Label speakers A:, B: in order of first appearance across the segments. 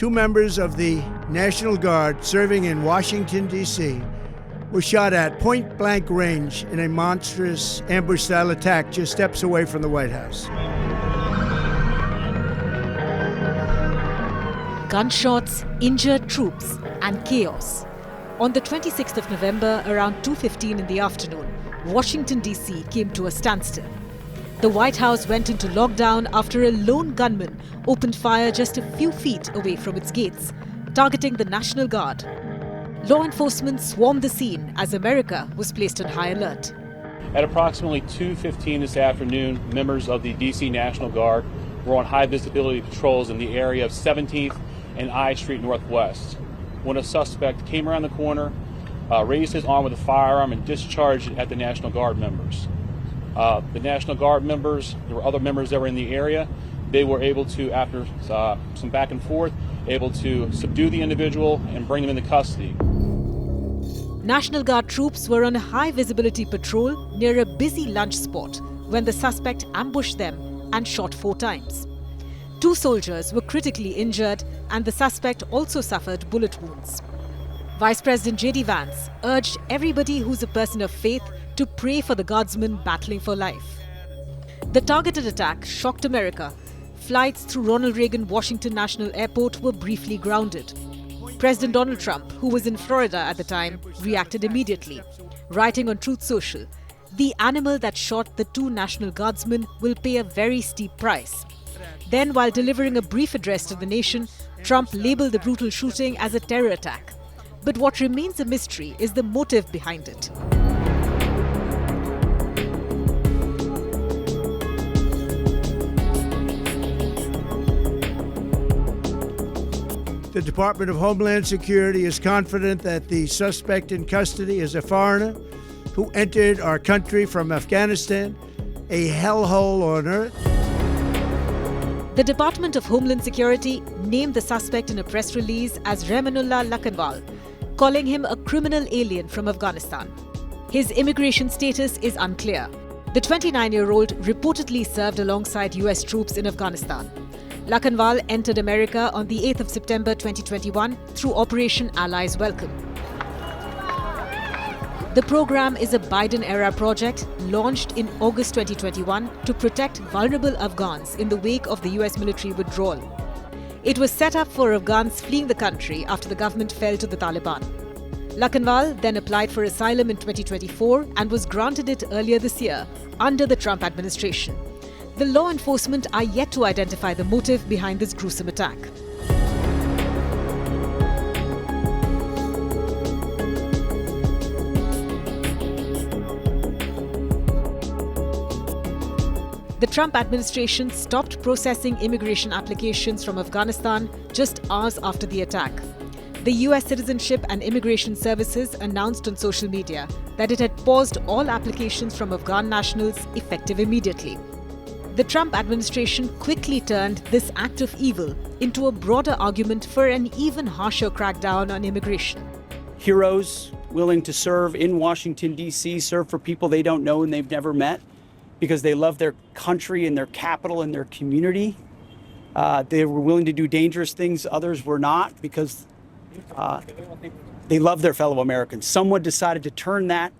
A: two members of the National Guard serving in Washington, D.C., were shot at point-blank range in a monstrous ambush-style attack just steps away from the White House.
B: Gunshots, injured troops, and chaos. On the 26th of November, around 2:15 in the afternoon, Washington, D.C. came to a standstill. The White House went into lockdown after a lone gunman opened fire just a few feet away from its gates, targeting the National Guard. Law enforcement swarmed the scene as America was placed on high alert.
C: At approximately 2:15 this afternoon, members of the D.C. National Guard were on high visibility patrols in the area of 17th and I Street Northwest when a suspect came around the corner, raised his arm with a firearm and discharged it at the National Guard members. The National Guard members, there were other members that were in the area. They were able to, after some back and forth, able to subdue the individual and bring him into custody.
B: National Guard troops were on a high visibility patrol near a busy lunch spot when the suspect ambushed them and shot 4 times. 2 soldiers were critically injured and the suspect also suffered bullet wounds. Vice President J.D. Vance urged everybody who's a person of faith to pray for the guardsmen battling for life. The targeted attack shocked America. Flights through Ronald Reagan Washington National Airport were briefly grounded. President Donald Trump, who was in Florida at the time, reacted immediately, writing on Truth Social, "The animal that shot the 2 National Guardsmen will pay a very steep price." Then, while delivering a brief address to the nation, Trump labeled the brutal shooting as a terror attack. But what remains a mystery is the motive behind it.
A: The Department of Homeland Security is confident that the suspect in custody is a foreigner who entered our country from Afghanistan, a hellhole on earth.
B: The Department of Homeland Security named the suspect in a press release as Rahmanullah Lakanwal, calling him a criminal alien from Afghanistan. His immigration status is unclear. The 29-year-old reportedly served alongside US troops in Afghanistan. Lakanwal entered America on the 8th of September 2021 through Operation Allies Welcome. The program is a Biden-era project launched in August 2021 to protect vulnerable Afghans in the wake of the US military withdrawal. It was set up for Afghans fleeing the country after the government fell to the Taliban. Lakanwal then applied for asylum in 2024 and was granted it earlier this year under the Trump administration. The law enforcement are yet to identify the motive behind this gruesome attack. The Trump administration stopped processing immigration applications from Afghanistan just hours after the attack. The US Citizenship and Immigration Services announced on social media that it had paused all applications from Afghan nationals effective immediately. The Trump administration quickly turned this act of evil into a broader argument for an even harsher crackdown on immigration.
D: Heroes willing to serve in Washington, D.C., serve for people they don't know and they've never met because they love their country and their capital and their community. They were willing to do dangerous things others were not because they love their fellow Americans. Someone decided to turn that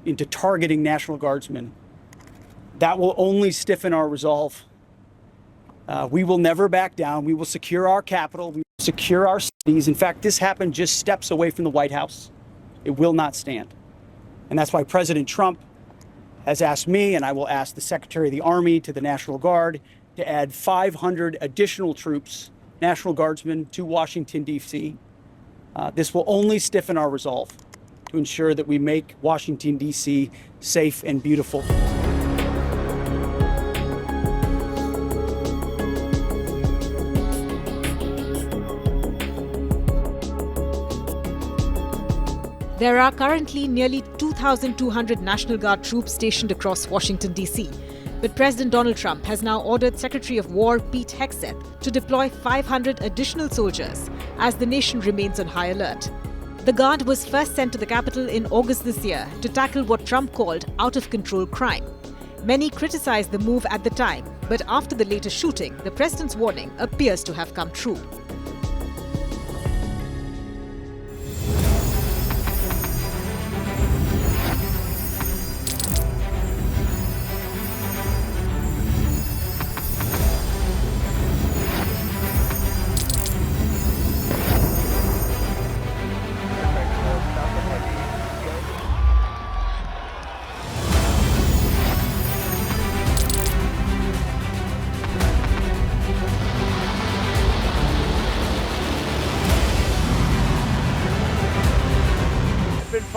D: into targeting National Guardsmen. That will only stiffen our resolve. We will never back down. We will secure our capital. We will secure our cities. In fact, this happened just steps away from the White House. It will not stand. And that's why President Trump has asked me, and I will ask the Secretary of the Army to the National Guard, to add 500 additional troops, National Guardsmen, to Washington, D.C. This will only stiffen our resolve to ensure that we make Washington, D.C. safe and beautiful.
B: There are currently nearly 2,200 National Guard troops stationed across Washington, D.C. But President Donald Trump has now ordered Secretary of War Pete Hegseth to deploy 500 additional soldiers as the nation remains on high alert. The Guard was first sent to the Capitol in August this year to tackle what Trump called out-of-control crime. Many criticized the move at the time, but after the latest shooting, the president's warning appears to have come true.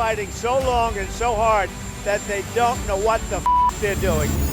A: fighting so long and so hard that they don't know what the they're doing.